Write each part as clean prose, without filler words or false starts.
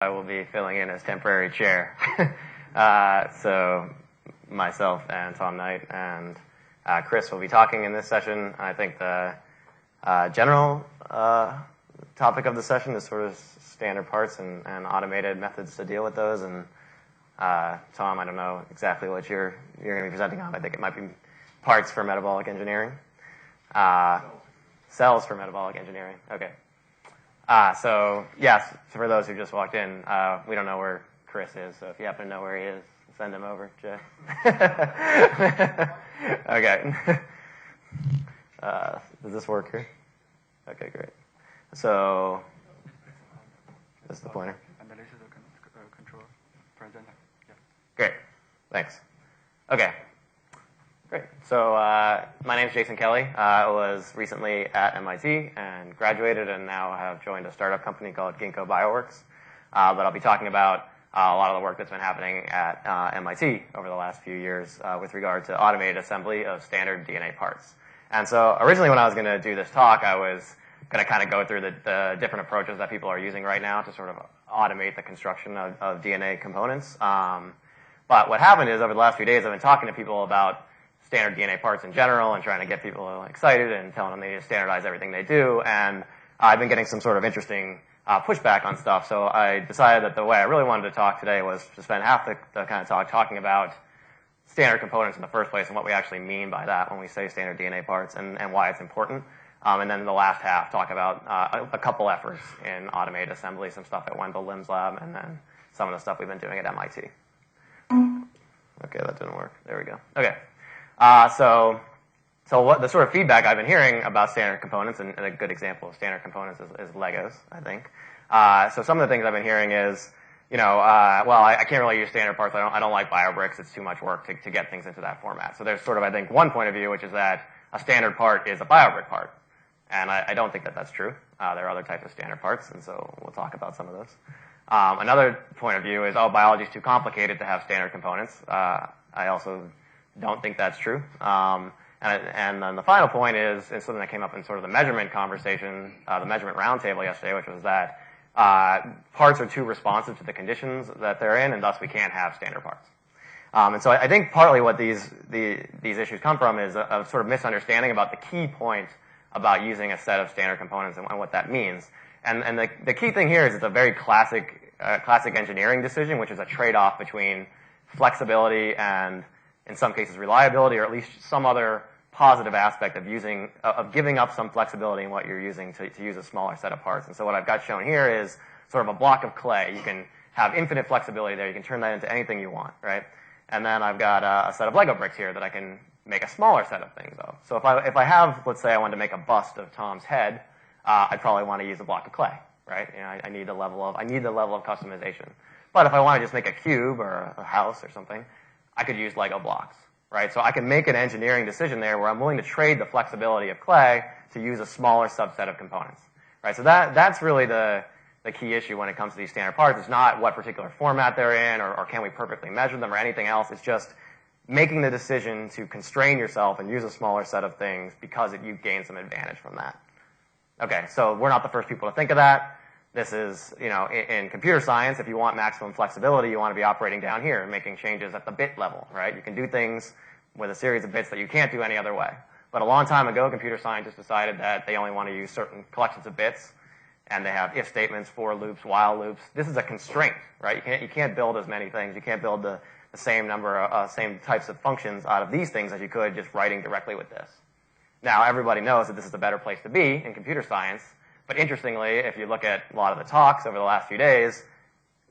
I will be filling in as temporary chair. So myself and Tom Knight and Chris will be talking in this session. I think the general topic of the session is sort of standard parts and automated methods to deal with those. And Tom, I don't know exactly what you're going to be presenting on. I think it might be parts for metabolic engineering. Cells for metabolic engineering. Okay. So yes, for those who just walked in, we don't know where Chris is, so if you happen to know where he is, send him over, Jay. Okay. Does this work here? Okay, great. So, this is the pointer. And this is the control presenter. Yeah. Great. Thanks. Okay. Great. So my name is Jason Kelly. I was recently at MIT and graduated and now have joined a startup company called Ginkgo Bioworks. But I'll be talking about a lot of the work that's been happening at MIT over the last few years with regard to automated assembly of standard DNA parts. And so originally when I was going to do this talk, I was going to kind of go through the different approaches that people are using right now to sort of automate the construction of DNA components. But what happened is over the last few days I've been talking to people about standard DNA parts in general and trying to get people excited and telling them they need to standardize everything they do. And I've been getting some sort of interesting pushback on stuff. So I decided that the way I really wanted to talk today was to spend half the kind of talk talking about standard components in the first place and what we actually mean by that when we say standard DNA parts and why it's important. And then the last half talk about a couple efforts in automated assembly, some stuff at Wendell Lim's lab, and then some of the stuff we've been doing at MIT. Okay, that didn't work. There we go. Okay. So what the sort of feedback I've been hearing about standard components, and a good example of standard components is Legos, I think. So some of the things I've been hearing is, well, I can't really use standard parts. I don't like BioBricks. It's too much work to get things into that format. So there's sort of, I think, one point of view, which is that a standard part is a BioBrick part. And I don't think that that's true. There are other types of standard parts, and so we'll talk about some of those. Another point of view is, biology is too complicated to have standard components. I also don't think that's true. And then the final point is something that came up in sort of the measurement conversation, the measurement roundtable yesterday, which was that parts are too responsive to the conditions that they're in, and thus we can't have standard parts. And so I think partly what these issues come from is a sort of misunderstanding about the key point about using a set of standard components and what that means. And the key thing here is it's a very classic engineering decision, which is a trade-off between flexibility and, in some cases, reliability, or at least some other positive aspect of giving up some flexibility in what you're using to use a smaller set of parts. And so what I've got shown here is sort of a block of clay. You can have infinite flexibility there. You can turn that into anything you want, right? And then I've got a set of Lego bricks here that I can make a smaller set of things of. So if I have, let's say I wanted to make a bust of Tom's head, I'd probably want to use a block of clay, right? I need the level of customization. But if I want to just make a cube or a house or something, I could use Lego blocks, right? So I can make an engineering decision there where I'm willing to trade the flexibility of clay to use a smaller subset of components, right? So that's really the key issue when it comes to these standard parts. It's not what particular format they're in or can we perfectly measure them or anything else. It's just making the decision to constrain yourself and use a smaller set of things because you gain some advantage from that. Okay, so we're not the first people to think of that. This is, in computer science, if you want maximum flexibility, you want to be operating down here and making changes at the bit level, right? You can do things with a series of bits that you can't do any other way. But a long time ago, computer scientists decided that they only want to use certain collections of bits, and they have if statements, for loops, while loops. This is a constraint, right? You can't build as many things. You can't build the same same types of functions out of these things as you could just writing directly with this. Now, everybody knows that this is a better place to be in computer science. But interestingly, if you look at a lot of the talks over the last few days,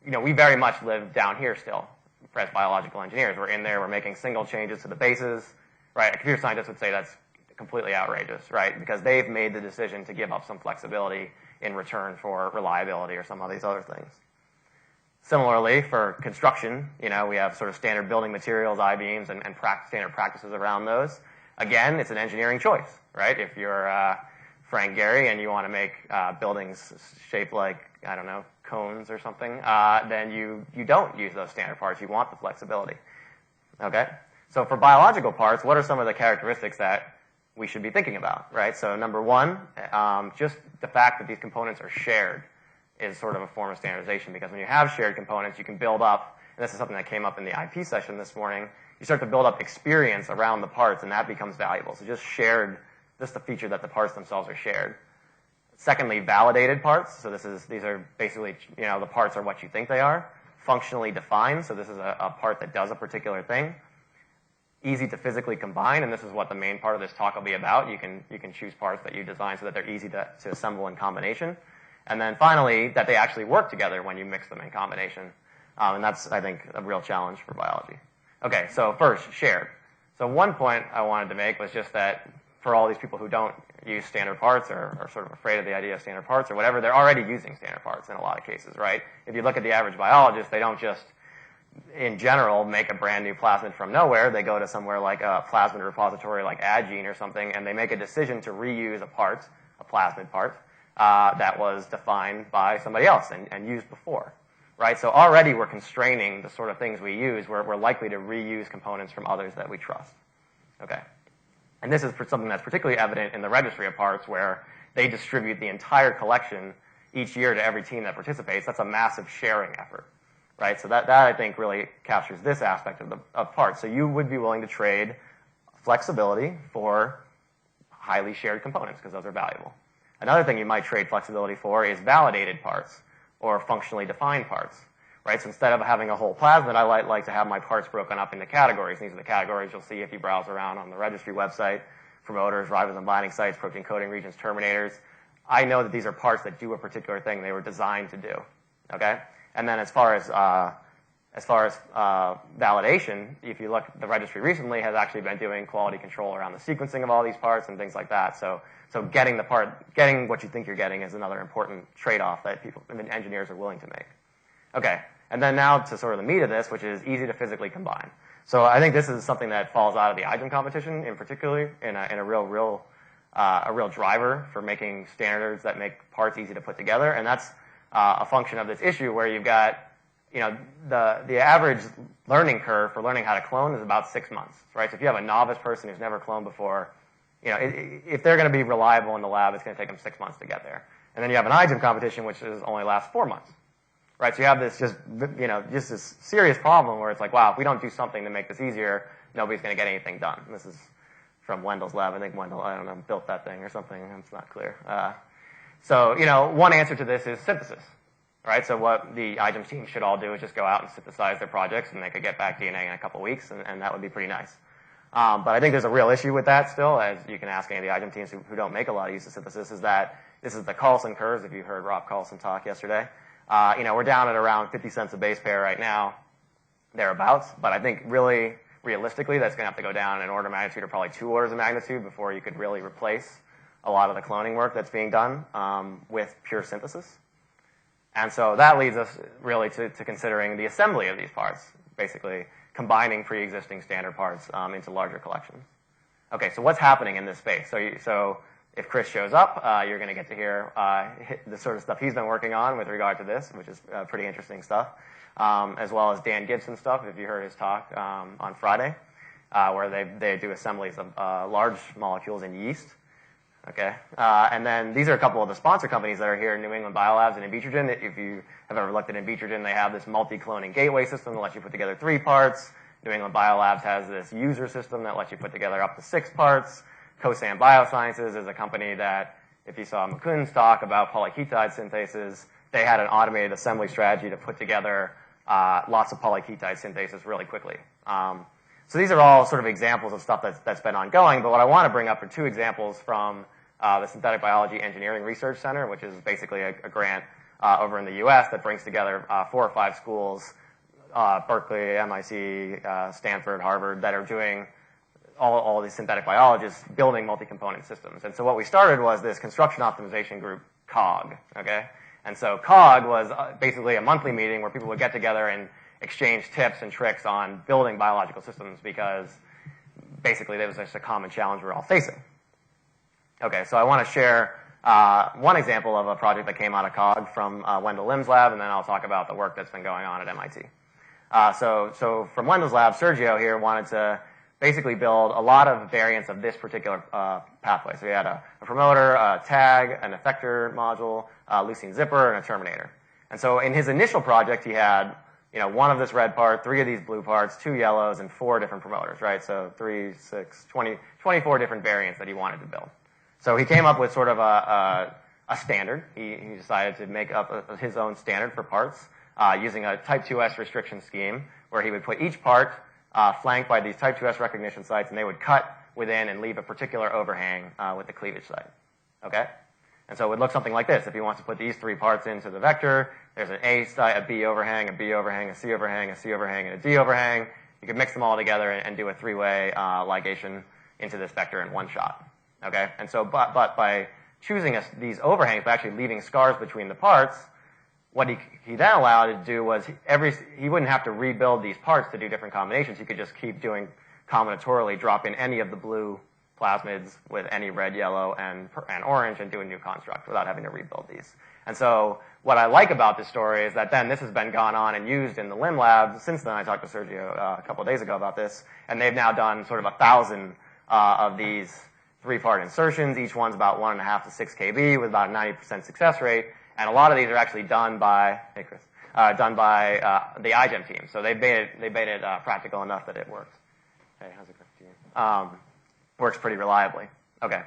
we very much live down here still as biological engineers. We're in there, we're making single changes to the bases, right? A computer scientist would say that's completely outrageous, right? Because they've made the decision to give up some flexibility in return for reliability or some of these other things. Similarly, for construction, we have sort of standard building materials, I-beams, and standard practices around those. Again, it's an engineering choice, right? If you're Frank Gehry and you want to make buildings shaped like, I don't know, cones or something, then you don't use those standard parts. You want the flexibility. Okay? So for biological parts, what are some of the characteristics that we should be thinking about, right? So number one, just the fact that these components are shared is sort of a form of standardization, because when you have shared components, you can build up, and this is something that came up in the IP session this morning, you start to build up experience around the parts, and that becomes valuable. So just the feature that the parts themselves are shared. Secondly, validated parts. So these are basically, the parts are what you think they are. Functionally defined. So this is a part that does a particular thing. Easy to physically combine, and this is what the main part of this talk will be about. You can choose parts that you design so that they're easy to assemble in combination. And then finally, that they actually work together when you mix them in combination. And that's, I think, a real challenge for biology. Okay, so first, shared. So one point I wanted to make was just that for all these people who don't use standard parts or are sort of afraid of the idea of standard parts or whatever, they're already using standard parts in a lot of cases, right? If you look at the average biologist, they don't just, in general, make a brand new plasmid from nowhere. They go to somewhere like a plasmid repository like Addgene or something, and they make a decision to reuse a plasmid part, that was defined by somebody else and used before, right? So already we're constraining the sort of things we use. We're likely to reuse components from others that we trust. Okay. And this is something that's particularly evident in the registry of parts, where they distribute the entire collection each year to every team that participates. That's a massive sharing effort, right? So that I think really captures this aspect of parts. So you would be willing to trade flexibility for highly shared components because those are valuable. Another thing you might trade flexibility for is validated parts or functionally defined parts, right? So instead of having a whole plasmid, I like to have my parts broken up into categories. These are the categories you'll see if you browse around on the registry website: promoters, ribosome binding sites, protein coding regions, terminators. I know that these are parts that do a particular thing they were designed to do, okay? And then as far as validation, if you look, the registry recently has actually been doing quality control around the sequencing of all these parts and things like that. So getting what you think you're getting is another important trade-off that engineers are willing to make. Okay, and then now to sort of the meat of this, which is easy to physically combine. So I think this is something that falls out of the iGEM competition, in particular, in a real driver for making standards that make parts easy to put together, and that's a function of this issue where you've got, the average learning curve for learning how to clone is about 6 months, right? So if you have a novice person who's never cloned before, if they're going to be reliable in the lab, it's going to take them 6 months to get there. And then you have an iGEM competition, which only lasts 4 months, right? So you have this just this serious problem where it's like, wow, if we don't do something to make this easier, nobody's going to get anything done. And this is from Wendell's lab. I think Wendell, I don't know, built that thing or something. It's not clear. So one answer to this is synthesis, right? So what the iGEM team should all do is just go out and synthesize their projects, and they could get back DNA in a couple weeks, and that would be pretty nice. But I think there's a real issue with that still, as you can ask any of the iGEM teams who don't make a lot of use of synthesis, is that this is the Carlson curves, if you heard Rob Carlson talk yesterday. We're down at around 50 cents a base pair right now, thereabouts, but I think really, realistically, that's going to have to go down an order of magnitude or probably 2 orders of magnitude before you could really replace a lot of the cloning work that's being done with pure synthesis. And so that leads us really to considering the assembly of these parts, basically combining pre-existing standard parts into larger collections. Okay, so what's happening in this space? So if Chris shows up, you're going to get to hear the sort of stuff he's been working on with regard to this, which is pretty interesting stuff, as well as Dan Gibson's stuff, if you heard his talk on Friday, where they do assemblies of large molecules in yeast. Okay, and then these are a couple of the sponsor companies that are here: New England Biolabs and Invitrogen. If you have ever looked at Invitrogen, they have this multi-cloning gateway system that lets you put together 3 parts. New England Biolabs has this user system that lets you put together up to 6 parts. Cosan Biosciences is a company that, if you saw Mukund's talk about polyketide synthesis, they had an automated assembly strategy to put together lots of polyketide synthesis really quickly. So these are all sort of examples of stuff that's been ongoing, but what I want to bring up are 2 examples from the Synthetic Biology Engineering Research Center, which is basically a grant over in the U.S. that brings together 4 or 5 schools, Berkeley, MIT, Stanford, Harvard, that are doing all these synthetic biologists building multi-component systems. And so what we started was this construction optimization group, COG, okay? And so COG was basically a monthly meeting where people would get together and exchange tips and tricks on building biological systems, because basically there was just a common challenge we're all facing. Okay, so I want to share one example of a project that came out of COG from Wendell Lim's lab, and then I'll talk about the work that's been going on at MIT. So from Wendell's lab, Sergio here wanted to basically build a lot of variants of this particular pathway. So we had a promoter, a tag, an effector module, a leucine zipper, and a terminator. And so in his initial project, he had one of this red part, 3 of these blue parts, 2 yellows, and 4 different promoters, right? So 3, 6, 20, 24 different variants that he wanted to build. So he came up with sort of a standard. He decided to make up his own standard for parts using a Type 2S restriction scheme where he would put each part flanked by these Type 2S recognition sites, and they would cut within and leave a particular overhang with the cleavage site. Okay? And so it would look something like this. If he wants to put these 3 parts into the vector, there's an A site, a B overhang, a B overhang, a C overhang, a C overhang, and a D overhang. You could mix them all together and do a 3-way ligation into this vector in one shot. Okay? And so, but by choosing these overhangs, by actually leaving scars between the parts, what he then allowed to do was he wouldn't have to rebuild these parts to do different combinations. He could just keep doing combinatorially, drop in any of the blue plasmids with any red, yellow, and orange and do a new construct without having to rebuild these. And so what I like about this story is that then this has been gone on and used in the LIM lab. Since then, I talked to Sergio a couple of days ago about this, and they've now done sort of 1,000 of these 3-part insertions. Each one's about 1.5 to 6 kb with about a 90% success rate. And a lot of these are actually done by, the iGEM team. So they made it practical enough that it works. Hey, how's it going? Works pretty reliably. Okay.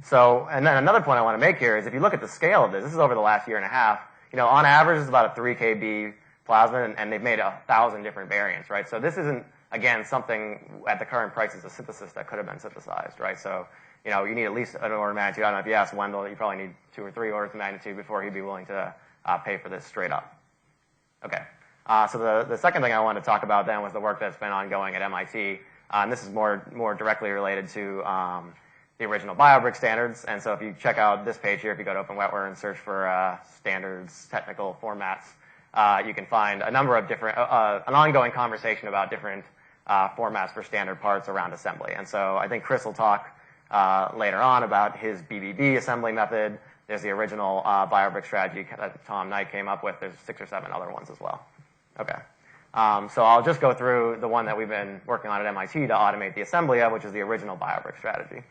So, and then another point I want to make here is if you look at the scale of this is over the last year and a half. On average, it's about a 3 kb plasma, and they've made 1,000 different variants, right? So this isn't, again, something at the current prices of synthesis that could have been synthesized, right? So, you need at least an order of magnitude. I don't know if you ask Wendell, you probably need 2 or 3 orders of magnitude before he'd be willing to pay for this straight up. Okay. So the second thing I wanted to talk about then was the work that's been ongoing at MIT. And this is more directly related to the original BioBrick standards. And so if you check out this page here, if you go to OpenWetWare and search for standards, technical formats, you can find a number of different, an ongoing conversation about different formats for standard parts around assembly. And so I think Chris will talk later on about his BBB assembly method. There's the original BioBrick strategy that Tom Knight came up with. There's 6 or 7 other ones as well. Okay. So I'll just go through the one that we've been working on at MIT to automate the assembly of, which is the original BioBrick strategy.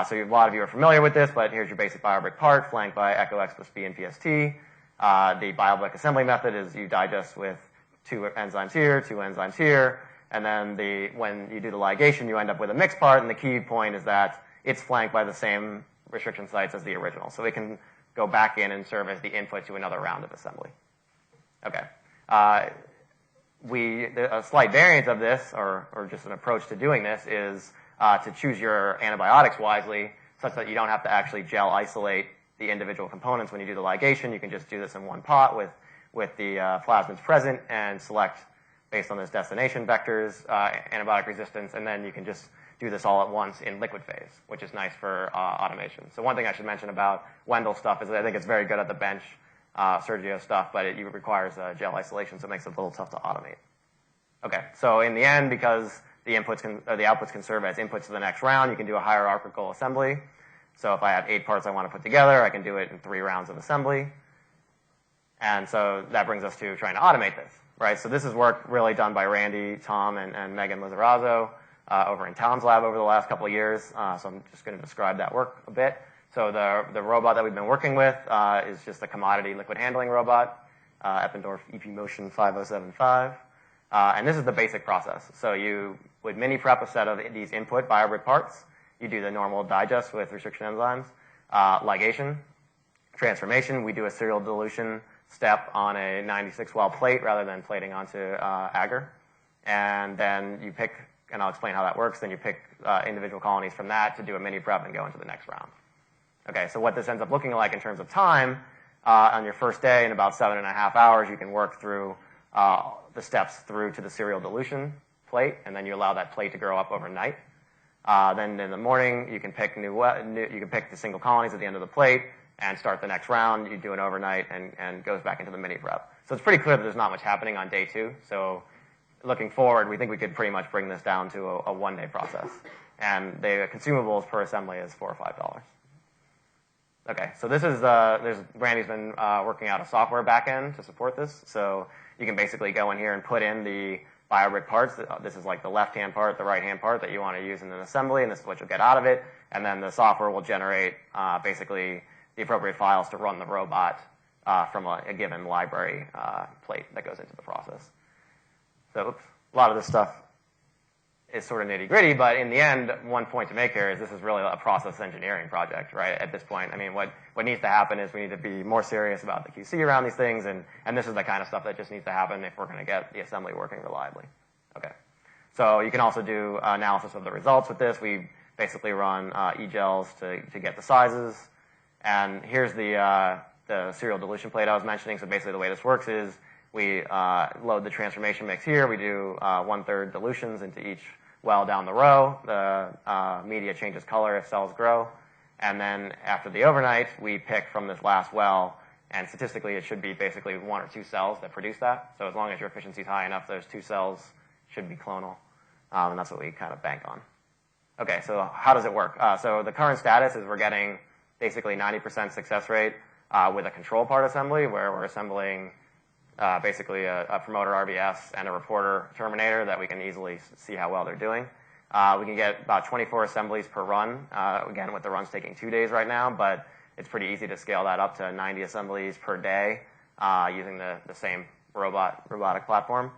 So a lot of you are familiar with this, but here's your basic BioBrick part, flanked by Echo X plus B and PST. The BioBrick assembly method is you digest with 2 enzymes here, 2 enzymes here, and then when you do the ligation, you end up with a mixed part, and the key point is that it's flanked by the same restriction sites as the original. So it can go back in and serve as the input to another round of assembly. Okay. A slight variant of this, or just an approach to doing this, is to choose your antibiotics wisely, such that you don't have to actually gel isolate the individual components when you do the ligation. You can just do this in one pot with the plasmids present and select, based on those destination vectors, antibiotic resistance, and then you can just do this all at once in liquid phase, which is nice for automation. So one thing I should mention about Wendell stuff is that I think it's very good at the bench, Sergio stuff, but it requires gel isolation, so it makes it a little tough to automate. Okay, so in the end, because the outputs can serve as inputs to the next round, you can do a hierarchical assembly. So if I have 8 parts I want to put together, I can do it in 3 rounds of assembly. And so that brings us to trying to automate this, right? So this is work really done by Randy, Tom, and Megan Lizarazo over in Tom's lab over the last couple of years. So I'm just going to describe that work a bit. So the robot that we've been working with is just a commodity liquid handling robot, Eppendorf EP Motion 5075. And this is the basic process. So you would mini prep a set of these input BioBrick parts. You do the normal digest with restriction enzymes, ligation, transformation. We do a serial dilution step on a 96-well plate rather than plating onto agar. And then you pick, and I'll explain how that works, then you pick individual colonies from that to do a mini prep and go into the next round. Okay, so what this ends up looking like in terms of time, on your first day, in about 7.5 hours, you can work through the steps through to the serial dilution plate, and then you allow that plate to grow up overnight. Then in the morning, you can pick the single colonies at the end of the plate and start the next round. You do it overnight and goes back into the mini prep. So it's pretty clear that there's not much happening on day 2. So looking forward, we think we could pretty much bring this down to a 1-day process. And the consumables per assembly is $4 or $5. Okay, so this is Randy's been working out a software backend to support this. So you can basically go in here and put in the BioBrick parts. This is like the left-hand part, the right-hand part that you want to use in an assembly, and this is what you'll get out of it. And then the software will generate basically the appropriate files to run the robot from a given library plate that goes into the process. So a lot of this stuff is sort of nitty-gritty, but in the end, one point to make here is this is really a process engineering project, right? At this point, I mean, what needs to happen is we need to be more serious about the QC around these things, and this is the kind of stuff that just needs to happen if we're going to get the assembly working reliably. Okay. So you can also do analysis of the results with this. We basically run egels to get the sizes, and here's the serial dilution plate I was mentioning. So basically the way this works is we load the transformation mix here. We do 1/3 dilutions into each well down the row. The media changes color if cells grow. And then after the overnight, we pick from this last well, and statistically it should be basically 1 or 2 cells that produce that. So as long as your efficiency is high enough, those 2 cells should be clonal. And that's what we kind of bank on. Okay, so how does it work? So the current status is we're getting basically 90% success rate with a control part assembly, where we're assembling basically a promoter RBS and a reporter terminator that we can easily see how well they're doing. We can get about 24 assemblies per run, again with the runs taking 2 days right now, but it's pretty easy to scale that up to 90 assemblies per day using the same robotic platform.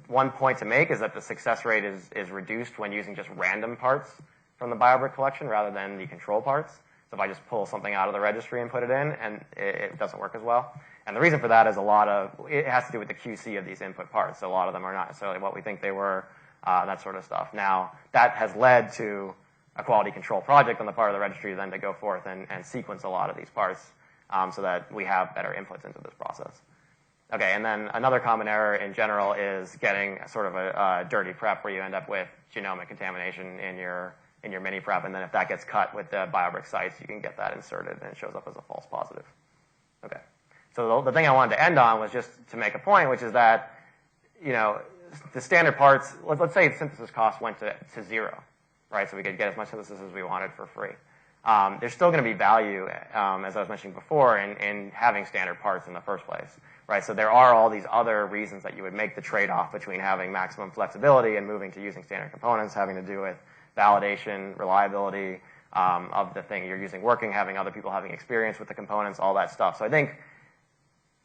One point to make is that the success rate is reduced when using just random parts from the BioBrick collection rather than the control parts. So if I just pull something out of the registry and put it in, and it doesn't work as well. And the reason for that is it has to do with the QC of these input parts. So a lot of them are not necessarily what we think they were, that sort of stuff. Now, that has led to a quality control project on the part of the registry then to go forth and sequence a lot of these parts so that we have better inputs into this process. Okay, and then another common error in general is getting sort of a dirty prep where you end up with genomic contamination in your mini prep, and then if that gets cut with the BioBrick sites, you can get that inserted and it shows up as a false positive. Okay. So the thing I wanted to end on was just to make a point, which is that, the standard parts, let's say synthesis cost went to 0, right? So we could get as much synthesis as we wanted for free. There's still going to be value, as I was mentioning before, in having standard parts in the first place, right? So there are all these other reasons that you would make the trade-off between having maximum flexibility and moving to using standard components, having to do with validation, reliability of the thing you're using working, having other people having experience with the components, all that stuff. So I think,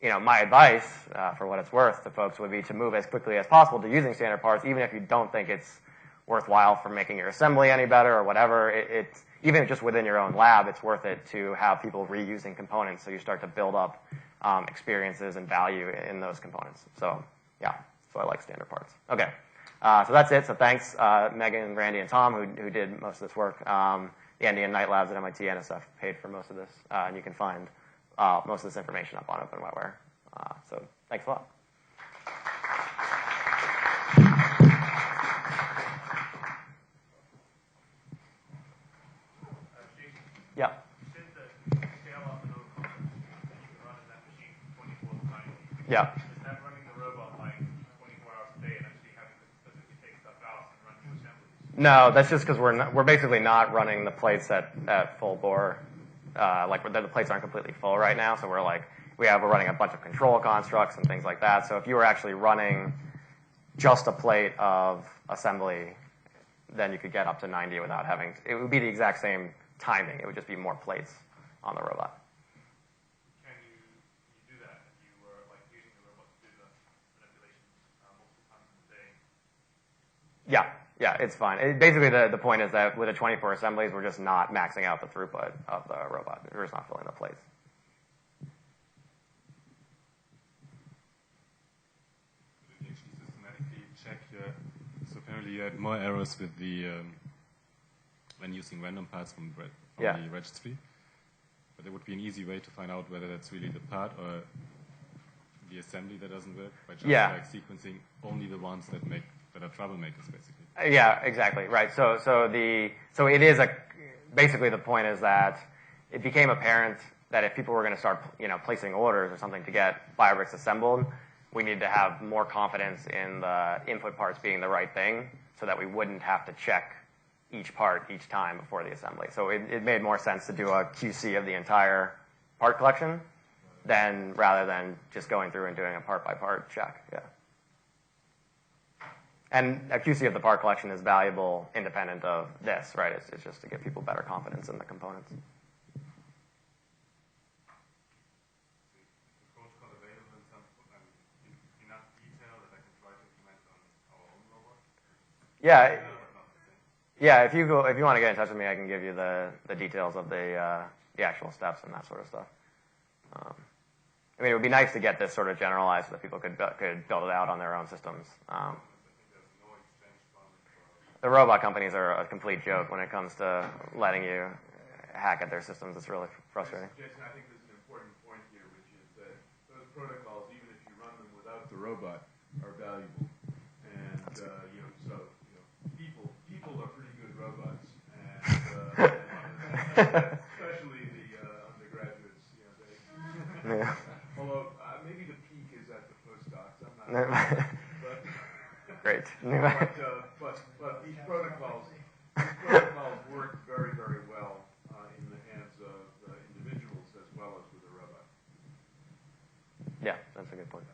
my advice, for what it's worth to folks would be to move as quickly as possible to using standard parts, even if you don't think it's worthwhile for making your assembly any better or whatever. Even just within your own lab, it's worth it to have people reusing components so you start to build up experiences and value in those components. So, yeah, so I like standard parts. Okay, so that's it. So thanks, Megan, Randy, and Tom, who did most of this work. The Andean Night Labs at MIT NSF paid for most of this, and you can find most of this information up on OpenWetWare. So thanks a lot. Yeah. Yeah. Is that running the robot like 24 hours a day and actually having to physically take stuff out and run new assemblies? No, that's just because we're basically not running the plates at full bore. The plates aren't completely full right now, so we're running a bunch of control constructs and things like that. So if you were actually running just a plate of assembly, then you could get up to 90 without having to, it would be the exact same timing. It would just be more plates on the robot. Can you do that if you were using the robot to do the manipulations multiple times in the day? Yeah, it's fine. Basically, the point is that with the 24 assemblies, we're just not maxing out the throughput of the robot. We're just not filling the plates. Did you actually systematically check so apparently you had more errors with the when using random parts from the registry. But there would be an easy way to find out whether that's really the part or the assembly that doesn't work by just sequencing only the ones that are troublemakers, basically. Yeah, exactly. Right. So it is basically the point is that it became apparent that if people were going to start, placing orders or something to get BioBricks assembled, we need to have more confidence in the input parts being the right thing so that we wouldn't have to check each part each time before the assembly. So it made more sense to do a QC of the entire part collection rather than just going through and doing a part by part check. Yeah. And a QC of the part collection is valuable independent of this, right? It's just to give people better confidence in the components. Protocol available in some enough detail that I can try to implement on our own robot? Yeah. Yeah, if you want to get in touch with me, I can give you the details of the actual steps and that sort of stuff. I mean, it would be nice to get this sort of generalized so that people could build it out on their own systems. The robot companies are a complete joke when it comes to letting you hack at their systems. It's really frustrating. Jason, I think there's an important point here, which is that those protocols, even if you run them without the robot, are valuable. And people are pretty good robots, and especially the undergraduates. Yeah. Although maybe the peak is at the postdocs. I'm not. Great. But these protocols work very, very well in the hands of individuals as well as with a robot. Yeah, that's a good point.